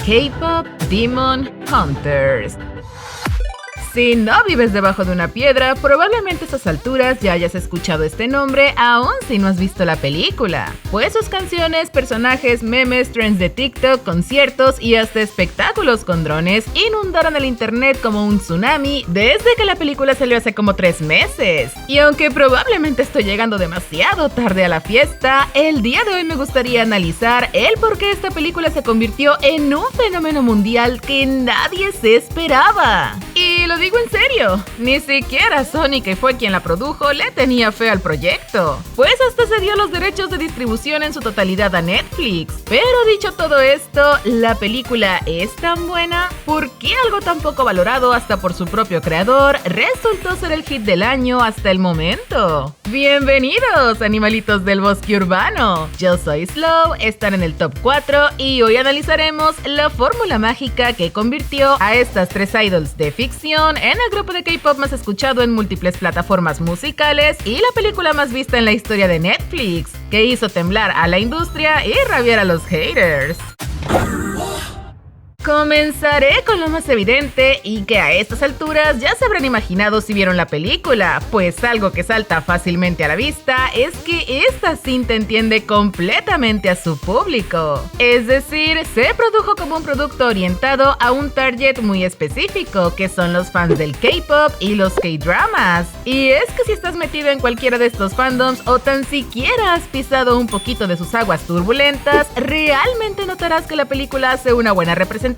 K-Pop Demon Hunters. Si no vives debajo de una piedra, probablemente a estas alturas ya hayas escuchado este nombre, aun si no has visto la película. Pues sus canciones, personajes, memes, trends de TikTok, conciertos y hasta espectáculos con drones inundaron el internet como un tsunami desde que la película salió hace como 3 meses. Y aunque probablemente estoy llegando demasiado tarde a la fiesta, el día de hoy me gustaría analizar el por qué esta película se convirtió en un fenómeno mundial que nadie se esperaba. Y lo digo en serio, ni siquiera Sony, que fue quien la produjo, le tenía fe al proyecto, pues hasta se dio los derechos de distribución en su totalidad a Netflix. Pero dicho todo esto, ¿la película es tan buena? ¿Por qué algo tan poco valorado hasta por su propio creador resultó ser el hit del año hasta el momento? Bienvenidos, animalitos del bosque urbano. Yo soy Slow, están en el top 4 y hoy analizaremos la fórmula mágica que convirtió a estas 3 idols de ficción en el grupo de K-pop más escuchado en múltiples plataformas musicales y la película más vista en la historia de Netflix, que hizo temblar a la industria y rabiar a los haters. Comenzaré con lo más evidente y que a estas alturas ya se habrán imaginado si vieron la película, pues algo que salta fácilmente a la vista es que esta cinta entiende completamente a su público. Es decir, se produjo como un producto orientado a un target muy específico, que son los fans del K-pop y los K-dramas. Y es que si estás metido en cualquiera de estos fandoms o tan siquiera has pisado un poquito de sus aguas turbulentas, realmente notarás que la película hace una buena representación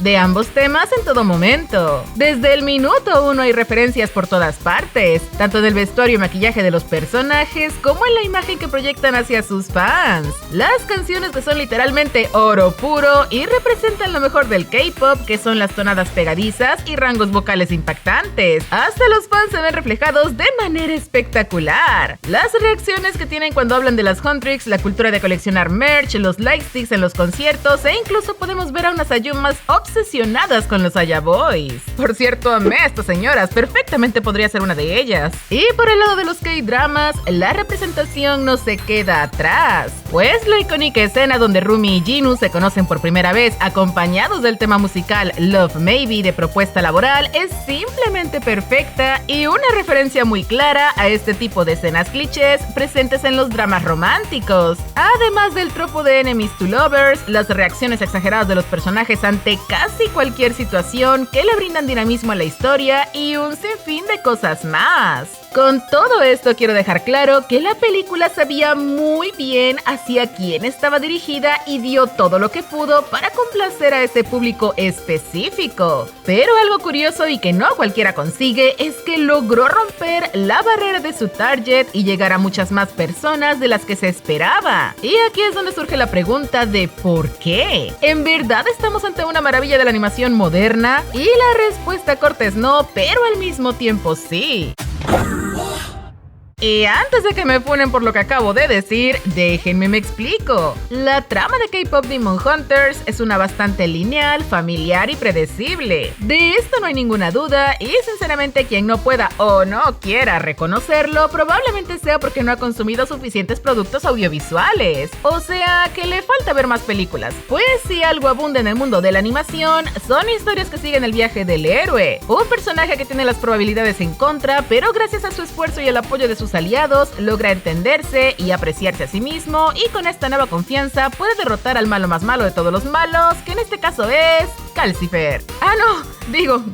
de ambos temas en todo momento. Desde el minuto 1 hay referencias por todas partes, tanto en el vestuario y maquillaje de los personajes como en la imagen que proyectan hacia sus fans. Las canciones que son literalmente oro puro y representan lo mejor del K-pop, que son las tonadas pegadizas y rangos vocales impactantes. Hasta los fans se ven reflejados de manera espectacular. Las reacciones que tienen cuando hablan de las Huntrix, la cultura de coleccionar merch, los lightsticks en los conciertos e incluso podemos ver a unas ayumas obsesionadas con los Aya Boys. Por cierto, amé a estas señoras, perfectamente podría ser una de ellas. Y por el lado de los K-dramas, la representación no se queda atrás, pues la icónica escena donde Rumi y Jinu se conocen por primera vez acompañados del tema musical Love Maybe de Propuesta Laboral es simplemente perfecta y una referencia muy clara a este tipo de escenas clichés presentes en los dramas románticos. Además del tropo de enemies to lovers, las reacciones exageradas de los personajes ante casi cualquier situación que le brindan dinamismo a la historia y un sinfín de cosas más. Con todo esto quiero dejar claro que la película sabía muy bien hacia quién estaba dirigida y dio todo lo que pudo para complacer a ese público específico. Pero algo curioso y que no cualquiera consigue es que logró romper la barrera de su target y llegar a muchas más personas de las que se esperaba. Y aquí es donde surge la pregunta de ¿por qué? ¿En verdad estamos ante una maravilla de la animación moderna? Y la respuesta corta es no, pero al mismo tiempo sí. Y antes de que me funen por lo que acabo de decir, déjenme me explico. La trama de K-Pop Demon Hunters es una bastante lineal, familiar y predecible. De esto no hay ninguna duda y sinceramente quien no pueda o no quiera reconocerlo probablemente sea porque no ha consumido suficientes productos audiovisuales. O sea, que le falta ver más películas. Pues si algo abunda en el mundo de la animación, son historias que siguen el viaje del héroe. Un personaje que tiene las probabilidades en contra, pero gracias a su esfuerzo y el apoyo de sus aliados, logra entenderse y apreciarse a sí mismo y con esta nueva confianza puede derrotar al malo más malo de todos los malos, que en este caso es Calcifer.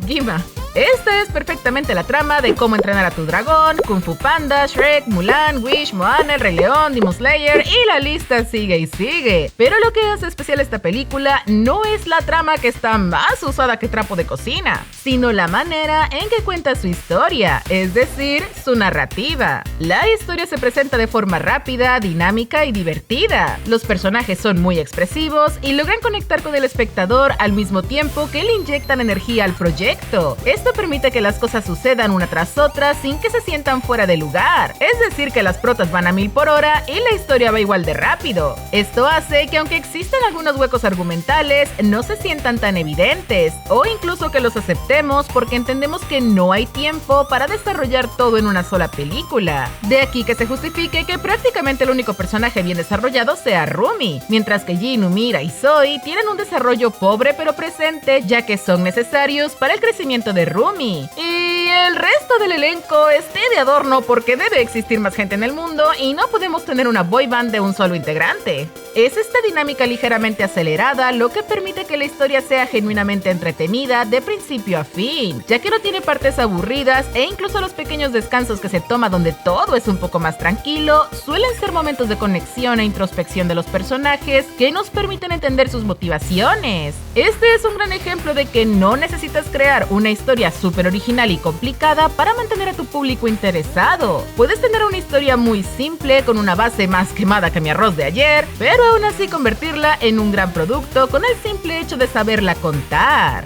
Gima. Esta es perfectamente la trama de Cómo entrenar a tu dragón, Kung Fu Panda, Shrek, Mulan, Wish, Moana, El Rey León, Demon Slayer y la lista sigue y sigue. Pero lo que hace especial esta película no es la trama, que está más usada que trapo de cocina, sino la manera en que cuenta su historia, es decir, su narrativa. La historia se presenta de forma rápida, dinámica y divertida. Los personajes son muy expresivos y logran conectar con el espectador al mismo tiempo que le inyectan energía al proyecto. Es Esto permite que las cosas sucedan una tras otra sin que se sientan fuera de lugar, es decir que las protas van a 1000 por hora y la historia va igual de rápido. Esto hace que aunque existen algunos huecos argumentales, no se sientan tan evidentes, o incluso que los aceptemos porque entendemos que no hay tiempo para desarrollar todo en una sola película. De aquí que se justifique que prácticamente el único personaje bien desarrollado sea Rumi, mientras que Jin, Umira y Zoe tienen un desarrollo pobre pero presente, ya que son necesarios para el crecimiento de Rumi. Y el resto del elenco esté de adorno porque debe existir más gente en el mundo y no podemos tener una boy band de un solo integrante. Es esta dinámica ligeramente acelerada lo que permite que la historia sea genuinamente entretenida de principio a fin, ya que no tiene partes aburridas e incluso los pequeños descansos que se toma donde todo es un poco más tranquilo suelen ser momentos de conexión e introspección de los personajes que nos permiten entender sus motivaciones. Este es un gran ejemplo de que no necesitas crear una historia súper original y complicada para mantener a tu público interesado. Puedes tener una historia muy simple con una base más quemada que mi arroz de ayer, pero aún así convertirla en un gran producto con el simple hecho de saberla contar.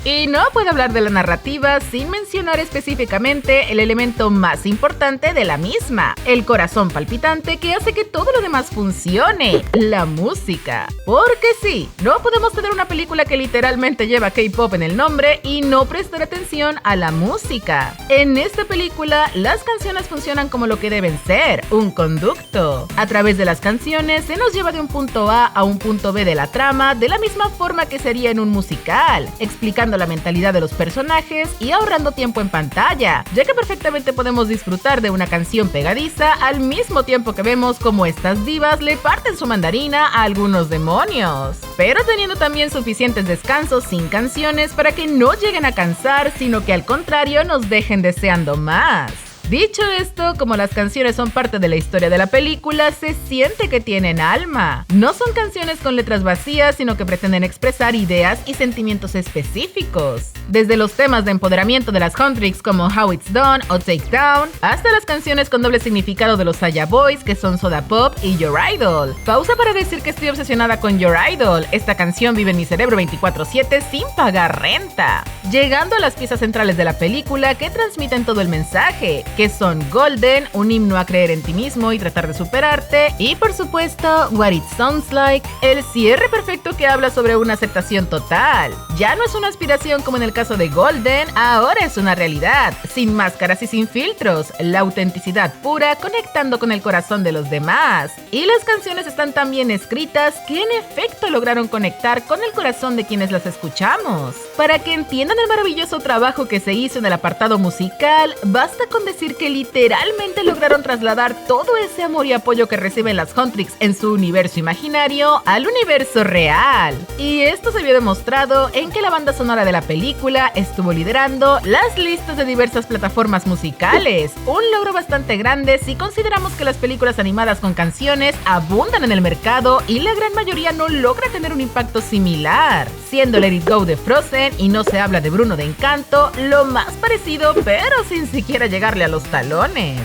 Y no puedo hablar de la narrativa sin mencionar específicamente el elemento más importante de la misma, el corazón palpitante que hace que todo lo demás funcione, la música. Porque sí, no podemos tener una película que literalmente lleva K-pop en el nombre y no prestar atención a la música. En esta película, las canciones funcionan como lo que deben ser, un conducto. A través de las canciones se nos lleva de un punto A a un punto B de la trama de la misma forma que sería en un musical, explicando la mentalidad de los personajes y ahorrando tiempo en pantalla, ya que perfectamente podemos disfrutar de una canción pegadiza al mismo tiempo que vemos cómo estas divas le parten su mandarina a algunos demonios, pero teniendo también suficientes descansos sin canciones para que no lleguen a cansar, sino que al contrario nos dejen deseando más. Dicho esto, como las canciones son parte de la historia de la película, se siente que tienen alma. No son canciones con letras vacías, sino que pretenden expresar ideas y sentimientos específicos. Desde los temas de empoderamiento de las Huntrix como How It's Done o Take Down, hasta las canciones con doble significado de los Aya Boys que son Soda Pop y Your Idol. Pausa para decir que estoy obsesionada con Your Idol. Esta canción vive en mi cerebro 24/7 sin pagar renta. Llegando a las piezas centrales de la película que transmiten todo el mensaje, que son Golden, un himno a creer en ti mismo y tratar de superarte, y por supuesto What It Sounds Like, el cierre perfecto que habla sobre una aceptación total. Ya no es una aspiración como en el caso de Golden, ahora es una realidad, sin máscaras y sin filtros, la autenticidad pura conectando con el corazón de los demás. Y las canciones están tan bien escritas que en efecto lograron conectar con el corazón de quienes las escuchamos. Para que entiendan el maravilloso trabajo que se hizo en el apartado musical, basta con decir que literalmente lograron trasladar todo ese amor y apoyo que reciben las Huntrix en su universo imaginario al universo real. Y esto se vio demostrado en que la banda sonora de la película estuvo liderando las listas de diversas plataformas musicales, un logro bastante grande si consideramos que las películas animadas con canciones abundan en el mercado y la gran mayoría no logra tener un impacto similar, siendo Let It Go de Frozen y No se habla de Bruno de Encanto lo más parecido, pero sin siquiera llegarle a los talones.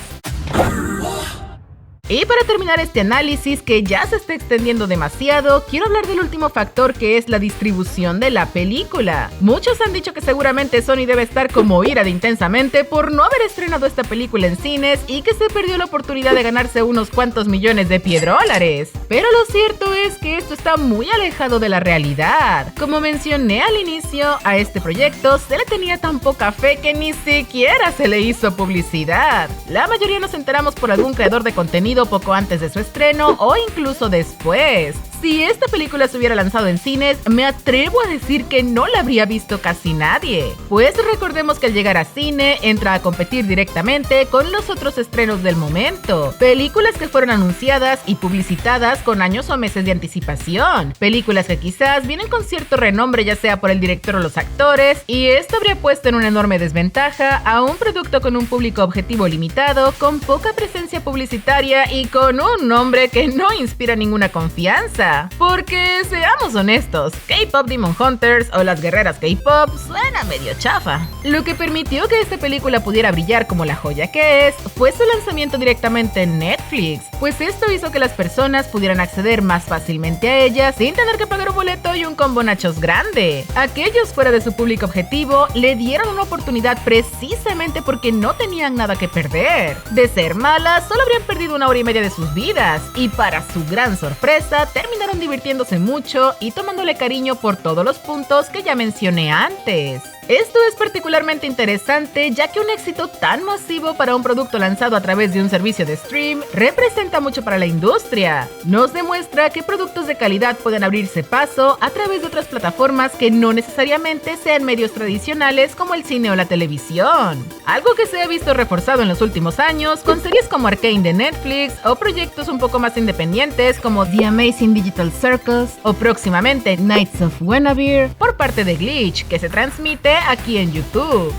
Y para terminar este análisis que ya se está extendiendo demasiado, quiero hablar del último factor que es la distribución de la película. Muchos han dicho que seguramente Sony debe estar como ira de intensamente por no haber estrenado esta película en cines y que se perdió la oportunidad de ganarse unos cuantos millones de $. Pero lo cierto es que esto está muy alejado de la realidad. Como mencioné al inicio, a este proyecto se le tenía tan poca fe que ni siquiera se le hizo publicidad. La mayoría nos enteramos por algún creador de contenido poco antes de su estreno o incluso después. Si esta película se hubiera lanzado en cines, me atrevo a decir que no la habría visto casi nadie. Pues recordemos que al llegar a cine, entra a competir directamente con los otros estrenos del momento. Películas que fueron anunciadas y publicitadas con años o meses de anticipación. Películas que quizás vienen con cierto renombre ya sea por el director o los actores, y esto habría puesto en una enorme desventaja a un producto con un público objetivo limitado, con poca presencia publicitaria y con un nombre que no inspira ninguna confianza. película. Porque seamos honestos, K-Pop Demon Hunters o las guerreras K-Pop suena medio chafa. Lo que permitió que esta película pudiera brillar como la joya que es fue su lanzamiento directamente en Netflix, pues esto hizo que las personas pudieran acceder más fácilmente a ella sin tener que pagar un boleto y un combo nachos grande. Aquellos fuera de su público objetivo le dieron una oportunidad precisamente porque no tenían nada que perder. De ser malas, solo habrían perdido 1 hora y media de sus vidas, y para su gran sorpresa, terminaron divirtiéndose mucho y tomándole cariño por todos los puntos que ya mencioné antes. Esto es particularmente interesante ya que un éxito tan masivo para un producto lanzado a través de un servicio de stream representa mucho para la industria. Nos demuestra que productos de calidad pueden abrirse paso a través de otras plataformas que no necesariamente sean medios tradicionales como el cine o la televisión. Algo que se ha visto reforzado en los últimos años con series como Arcane de Netflix o proyectos un poco más independientes como The Amazing Digital Circus o próximamente Knights of Guinevere por parte de Glitch, que se transmite aquí en YouTube.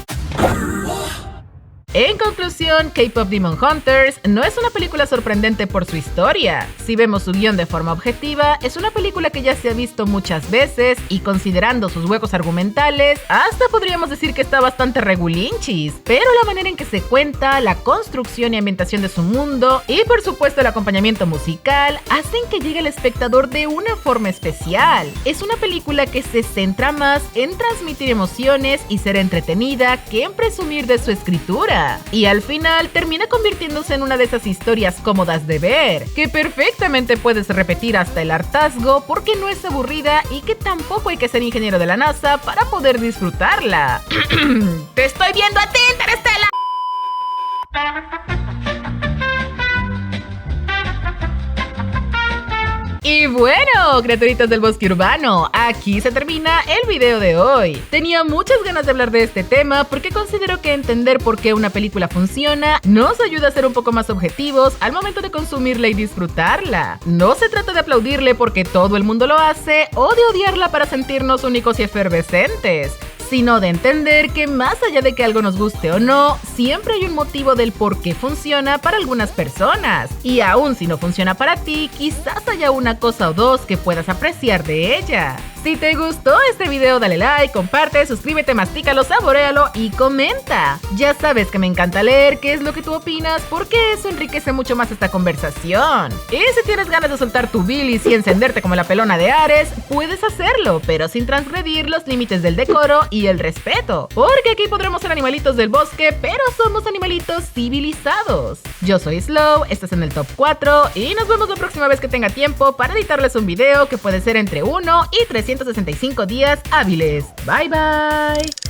En conclusión, K-Pop Demon Hunters no es una película sorprendente por su historia. Si vemos su guión de forma objetiva, es una película que ya se ha visto muchas veces y considerando sus huecos argumentales, hasta podríamos decir que está bastante regulinchis. Pero la manera en que se cuenta, la construcción y ambientación de su mundo y por supuesto el acompañamiento musical hacen que llegue al espectador de una forma especial. Es una película que se centra más en transmitir emociones y ser entretenida que en presumir de su escritura. Y al final termina convirtiéndose en una de esas historias cómodas de ver, que perfectamente puedes repetir hasta el hartazgo porque no es aburrida y que tampoco hay que ser ingeniero de la NASA para poder disfrutarla. ¡Te estoy viendo a ti, Interstellar! Y bueno, criaturitas del bosque urbano, aquí se termina el video de hoy. Tenía muchas ganas de hablar de este tema porque considero que entender por qué una película funciona nos ayuda a ser un poco más objetivos al momento de consumirla y disfrutarla. No se trata de aplaudirle porque todo el mundo lo hace o de odiarla para sentirnos únicos y efervescentes, sino de entender que más allá de que algo nos guste o no, siempre hay un motivo del por qué funciona para algunas personas. Y aún si no funciona para ti, quizás haya una cosa o dos que puedas apreciar de ella. Si te gustó este video, dale like, comparte, suscríbete, mastícalo, saboréalo y comenta. Ya sabes que me encanta leer qué es lo que tú opinas porque eso enriquece mucho más esta conversación. Y si tienes ganas de soltar tu bilis y encenderte como la pelona de Ares, puedes hacerlo, pero sin transgredir los límites del decoro y el respeto. Porque aquí podremos ser animalitos del bosque, pero somos animalitos civilizados. Yo soy Slow, estás en el Top 4 y nos vemos la próxima vez que tenga tiempo para editarles un video que puede ser entre 1 y 365 días hábiles. Bye bye.